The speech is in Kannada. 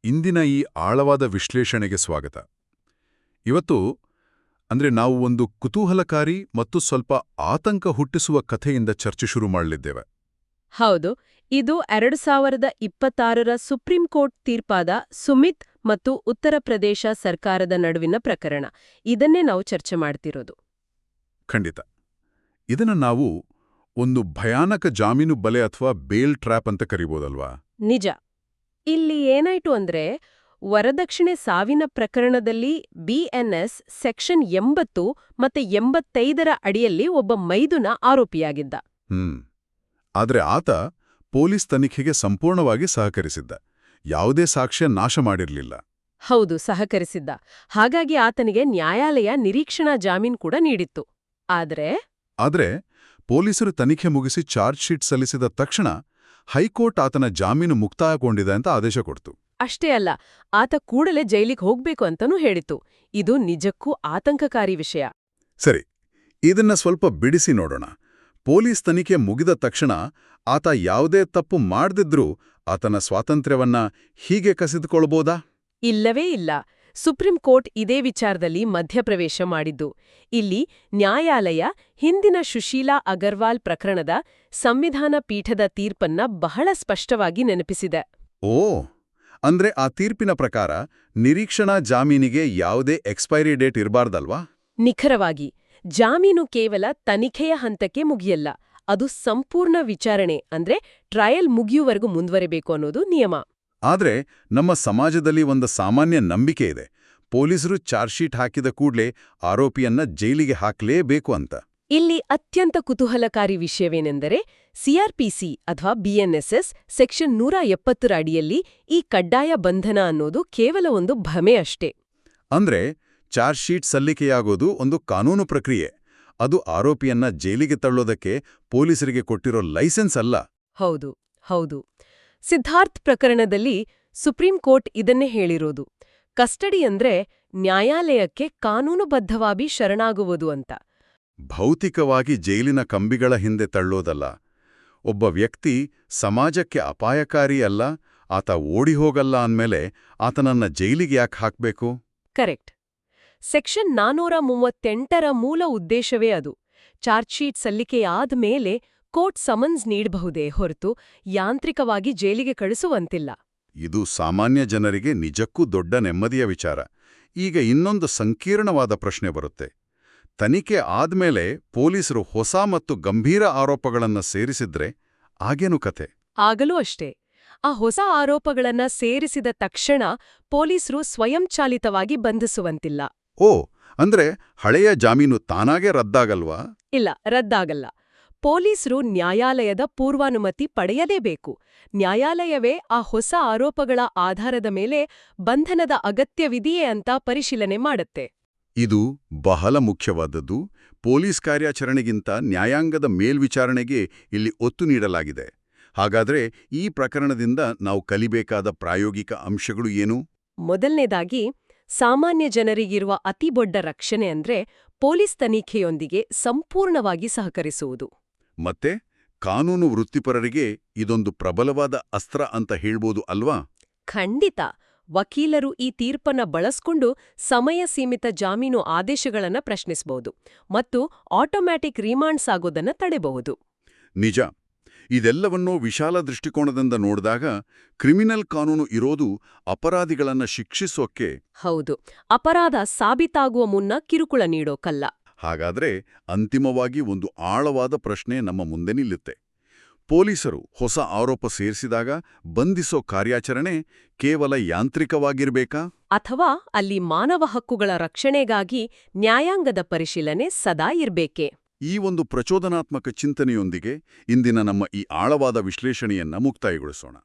ಇಂದಿನ ಈ ಆಳವಾದ ವಿಶ್ಲೇಷಣೆಗೆ ಸ್ವಾಗತ. ಇವತ್ತು ನಾವು ಒಂದು ಕುತೂಹಲಕಾರಿ ಮತ್ತು ಸ್ವಲ್ಪ ಆತಂಕ ಹುಟ್ಟಿಸುವ ಕಥೆಯಿಂದ ಚರ್ಚೆ ಶುರು ಮಾಡಲಿದ್ದೇವೆ. ಹೌದು, ಇದು 2026ರ ಸುಪ್ರೀಂ ಕೋರ್ಟ್ ತೀರ್ಪಾದ ಸುಮಿತ್ ಮತ್ತು ಉತ್ತರ ಪ್ರದೇಶ ಸರ್ಕಾರದ ನಡುವಿನ ಪ್ರಕರಣ. ಇದನ್ನೇ ನಾವು ಚರ್ಚೆ ಮಾಡ್ತಿರೋದು. ಖಂಡಿತ. ಇದನ್ನು ನಾವು ಒಂದು ಭಯಾನಕ ಜಾಮೀನು ಬಲೆ ಅಥವಾ ಬೇಲ್ ಟ್ರ್ಯಾಪ್ ಅಂತ ಕರಿಬೋದಲ್ವಾ? ನಿಜ. ಇಲ್ಲಿ ಏನಾಯ್ತು ಅಂದ್ರೆ, ವರದಕ್ಷಿಣೆ ಸಾವಿನ ಪ್ರಕರಣದಲ್ಲಿ ಬಿಎನ್ಎಸ್ ಸೆಕ್ಷನ್ 80 ಮತ್ತೆ 85ರ ಅಡಿಯಲ್ಲಿ ಒಬ್ಬ ಮೈದುನ ಆರೋಪಿಯಾಗಿದ್ದ. ಆದ್ರೆ ಆತ ಪೊಲೀಸ್ ತನಿಖೆಗೆ ಸಂಪೂರ್ಣವಾಗಿ ಸಹಕರಿಸಿದ್ದ. ಯಾವುದೇ ಸಾಕ್ಷ್ಯ ನಾಶ ಮಾಡಿರಲಿಲ್ಲ. ಹೌದು, ಸಹಕರಿಸಿದ್ದ. ಹಾಗಾಗಿ ಆತನಿಗೆ ನ್ಯಾಯಾಲಯ ನಿರೀಕ್ಷಣಾ ಜಾಮೀನು ಕೂಡ ನೀಡಿತ್ತು. ಆದ್ರೆ ಪೊಲೀಸರು ತನಿಖೆ ಮುಗಿಸಿ ಚಾರ್ಜ್ ಶೀಟ್ ಸಲ್ಲಿಸಿದ ತಕ್ಷಣ ಹೈಕೋರ್ಟ್ ಆತನ ಜಾಮೀನು ಮುಕ್ತಾಯಗೊಂಡಿದೆ ಅಂತ ಆದೇಶ ಕೊಡ್ತು. ಅಷ್ಟೇ ಅಲ್ಲ, ಆತ ಕೂಡಲೇ ಜೈಲಿಗೆ ಹೋಗ್ಬೇಕು ಅಂತನೂ ಹೇಳಿತು. ಇದು ನಿಜಕ್ಕೂ ಆತಂಕಕಾರಿ ವಿಷಯ. ಸರಿ, ಇದನ್ನ ಸ್ವಲ್ಪ ಬಿಡಿಸಿ ನೋಡೋಣ. ಪೊಲೀಸ್ ತನಿಖೆ ಮುಗಿದ ತಕ್ಷಣ ಆತ ಯಾವುದೇ ತಪ್ಪು ಮಾಡದಿದ್ರೂ ಆತನ ಸ್ವಾತಂತ್ರ್ಯವನ್ನ ಹೀಗೆ ಕಸಿದುಕೊಳ್ಬೋದಾ? ಇಲ್ಲವೇ ಇಲ್ಲ. ಸುಪ್ರೀಂ ಕೋರ್ಟ್ ಇದೇ ವಿಚಾರದಲ್ಲಿ ಮಧ್ಯಪ್ರವೇಶ ಮಾಡಿದ್ದು. ಇಲ್ಲಿ ನ್ಯಾಯಾಲಯ ಹಿಂದಿನ ಸುಶೀಲಾ ಅಗರ್ವಾಲ್ ಪ್ರಕರಣದ ಸಂವಿಧಾನ ಪೀಠದ ತೀರ್ಪನ್ನ ಬಹಳ ಸ್ಪಷ್ಟವಾಗಿ ನೆನಪಿಸಿದೆ. ಅಂದ್ರೆ ಆ ತೀರ್ಪಿನ ಪ್ರಕಾರ ನಿರೀಕ್ಷಣಾ ಜಾಮೀನಿಗೆ ಯಾವುದೇ ಎಕ್ಸ್ಪೈರಿ ಡೇಟ್ ಇರಬಾರ್ದಲ್ವಾ? ನಿಖರವಾಗಿ. ಜಾಮೀನು ಕೇವಲ ತನಿಖೆಯ ಹಂತಕ್ಕೆ ಮುಗಿಯಲ್ಲ, ಅದು ಸಂಪೂರ್ಣ ವಿಚಾರಣೆ ಅಂದ್ರೆ ಟ್ರಯಲ್ ಮುಗಿಯುವವರೆಗೂ ಮುಂದುವರಿಬೇಕು ಅನ್ನೋದು ನಿಯಮ. ಆದ್ರೆ ನಮ್ಮ ಸಮಾಜದಲ್ಲಿ ಒಂದು ಸಾಮಾನ್ಯ ನಂಬಿಕೆ ಇದೆ, ಪೊಲೀಸರು ಚಾರ್ಜ್ ಶೀಟ್ ಹಾಕಿದ ಕೂಡ್ಲೇ ಆರೋಪಿಯನ್ನ ಜೈಲಿಗೆ ಹಾಕಲೇಬೇಕು ಅಂತ. ಇಲ್ಲಿ ಅತ್ಯಂತ ಕುತೂಹಲಕಾರಿ ವಿಷಯವೇನೆಂದರೆ, ಸಿಆರ್ಪಿಸಿ ಅಥವಾ ಬಿಎನ್ಎಸ್ಎಸ್ ಸೆಕ್ಷನ್ 170ರ ಅಡಿಯಲ್ಲಿ ಈ ಕಡ್ಡಾಯ ಬಂಧನ ಅನ್ನೋದು ಕೇವಲ ಒಂದು ಭ್ರಮೆ ಅಷ್ಟೇ. ಅಂದ್ರೆ ಚಾರ್ಜ್ ಶೀಟ್ ಸಲ್ಲಿಕೆಯಾಗೋದು ಒಂದು ಕಾನೂನು ಪ್ರಕ್ರಿಯೆ. ಅದು ಆರೋಪಿಯನ್ನ ಜೈಲಿಗೆ ತಳ್ಳೋದಕ್ಕೆ ಪೊಲೀಸರಿಗೆ ಕೊಟ್ಟಿರೋ ಲೈಸೆನ್ಸ್ ಅಲ್ಲ. ಹೌದು ಹೌದು. ಸಿದ್ಧಾರ್ಥ್ ಪ್ರಕರಣದಲ್ಲಿ ಸುಪ್ರೀಂ ಕೋರ್ಟ್ ಇದನ್ನೇ ಹೇಳಿರೋದು. ಕಸ್ಟಡಿ ಅಂದ್ರೆ ನ್ಯಾಯಾಲಯಕ್ಕೆ ಕಾನೂನುಬದ್ಧವಾಗಿ ಶರಣಾಗುವುದು ಅಂತ. ಭೌತಿಕವಾಗಿ ಜೈಲಿನ ಕಂಬಿಗಳ ಹಿಂದೆ ತಳ್ಳೋದಲ್ಲ. ಒಬ್ಬ ವ್ಯಕ್ತಿ ಸಮಾಜಕ್ಕೆ ಅಪಾಯಕಾರಿ ಅಲ್ಲ, ಆತ ಓಡಿಹೋಗಲ್ಲ ಅಂದ್ಮೇಲೆ ಆತನನ್ನ ಜೈಲಿಗೆ ಯಾಕೆ ಹಾಕ್ಬೇಕು? ಕರೆಕ್ಟ್. ಸೆಕ್ಷನ್ 438ರ ಮೂಲ ಉದ್ದೇಶವೇ ಅದು. ಚಾರ್ಜ್ ಶೀಟ್ ಸಲ್ಲಿಕೆಯಾದ ಮೇಲೆ ಕೋರ್ಟ್ ಸಮನ್ಸ್ ನೀಡಬಹುದೇ ಹೊರತು ಯಾಂತ್ರಿಕವಾಗಿ ಜೈಲಿಗೆ ಕಳಿಸುವಂತಿಲ್ಲ. ಇದು ಸಾಮಾನ್ಯ ಜನರಿಗೆ ನಿಜಕ್ಕೂ ದೊಡ್ಡ ನೆಮ್ಮದಿಯ ವಿಚಾರ. ಈಗ ಇನ್ನೊಂದು ಸಂಕೀರ್ಣವಾದ ಪ್ರಶ್ನೆ ಬರುತ್ತೆ. ತನಿಖೆ ಆದ್ಮೇಲೆ ಪೊಲೀಸರು ಹೊಸ ಮತ್ತು ಗಂಭೀರ ಆರೋಪಗಳನ್ನ ಸೇರಿಸಿದ್ರೆ ಆಗೇನು ಕತೆ? ಆಗಲೂ ಅಷ್ಟೇ. ಆ ಹೊಸ ಆರೋಪಗಳನ್ನ ಸೇರಿಸಿದ ತಕ್ಷಣ ಪೊಲೀಸರು ಸ್ವಯಂಚಾಲಿತವಾಗಿ ಬಂಧಿಸುವಂತಿಲ್ಲ. ಅಂದ್ರೆ ಹಳೆಯ ಜಾಮೀನು ತಾನಾಗೇ ರದ್ದಾಗಲ್ವಾ? ಇಲ್ಲ, ರದ್ದಾಗಲ್ಲ. ಪೊಲೀಸರು ನ್ಯಾಯಾಲಯದ ಪೂರ್ವಾನುಮತಿ ಪಡೆಯಲೇಬೇಕು. ನ್ಯಾಯಾಲಯವೇ ಆ ಹೊಸ ಆರೋಪಗಳ ಆಧಾರದ ಮೇಲೆ ಬಂಧನದ ಅಗತ್ಯವಿದೆಯೇ ಅಂತ ಪರಿಶೀಲನೆ ಮಾಡುತ್ತೆ. ಇದು ಬಹಳ ಮುಖ್ಯವಾದದ್ದು. ಪೊಲೀಸ್ ಕಾರ್ಯಾಚರಣೆಗಿಂತ ನ್ಯಾಯಾಂಗದ ಮೇಲ್ವಿಚಾರಣೆಗೆ ಇಲ್ಲಿ ಒತ್ತು ನೀಡಲಾಗಿದೆ. ಹಾಗಾದ್ರೆ ಈ ಪ್ರಕರಣದಿಂದ ನಾವು ಕಲಿಬೇಕಾದ ಪ್ರಾಯೋಗಿಕ ಅಂಶಗಳು ಏನು? ಮೊದಲನೇದಾಗಿ, ಸಾಮಾನ್ಯ ಜನರಿಗಿರುವ ಅತಿದೊಡ್ಡ ರಕ್ಷಣೆ ಅಂದ್ರೆ ಪೊಲೀಸ್ ತನಿಖೆಯೊಂದಿಗೆ ಸಂಪೂರ್ಣವಾಗಿ ಸಹಕರಿಸುವುದು. ಮತ್ತೆ ಕಾನೂನು ವೃತ್ತಿಪರರಿಗೆ ಇದೊಂದು ಪ್ರಬಲವಾದ ಅಸ್ತ್ರ ಅಂತ ಹೇಳ್ಬೋದು ಅಲ್ವಾ? ಖಂಡಿತ. ವಕೀಲರು ಈ ತೀರ್ಪನ್ನ ಬಳಸ್ಕೊಂಡು ಸಮಯ ಸೀಮಿತ ಜಾಮೀನು ಆದೇಶಗಳನ್ನ ಪ್ರಶ್ನಿಸಬಹುದು ಮತ್ತು ಆಟೋಮ್ಯಾಟಿಕ್ ರಿಮಾಂಡ್ಸ್ ಆಗೋದನ್ನ ತಡೆಯಬಹುದು. ನಿಜ. ಇದೆಲ್ಲವನ್ನೂ ವಿಶಾಲ ದೃಷ್ಟಿಕೋನದಿಂದ ನೋಡಿದಾಗ ಕ್ರಿಮಿನಲ್ ಕಾನೂನು ಇರೋದು ಅಪರಾಧಿಗಳನ್ನ ಶಿಕ್ಷಿಸೋಕೆ. ಹೌದು, ಅಪರಾಧ ಸಾಬೀತಾಗುವ ಮುನ್ನ ಕಿರುಕುಳ ನೀಡೋಕಲ್ಲ. ಹಾಗಾದ್ರೆ ಅಂತಿಮವಾಗಿ ಒಂದು ಆಳವಾದ ಪ್ರಶ್ನೆ ನಮ್ಮ ಮುಂದೆ ನಿಲ್ಲುತ್ತೆ. ಪೊಲೀಸರು ಹೊಸ ಆರೋಪ ಸೇರಿಸಿದಾಗ ಬಂಧಿಸೋ ಕಾರ್ಯಾಚರಣೆ ಕೇವಲ ಯಾಂತ್ರಿಕವಾಗಿರ್ಬೇಕಾ? ಅಥವಾ ಅಲ್ಲಿ ಮಾನವ ಹಕ್ಕುಗಳ ರಕ್ಷಣೆಗಾಗಿ ನ್ಯಾಯಾಂಗದ ಪರಿಶೀಲನೆ ಸದಾ ಇರ್ಬೇಕೆ? ಈ ಒಂದು ಪ್ರಚೋದನಾತ್ಮಕ ಚಿಂತನೆಯೊಂದಿಗೆ ಇಂದಿನ ನಮ್ಮ ಈ ಆಳವಾದ ವಿಶ್ಲೇಷಣೆಯನ್ನ ಮುಕ್ತಾಯಗೊಳಿಸೋಣ.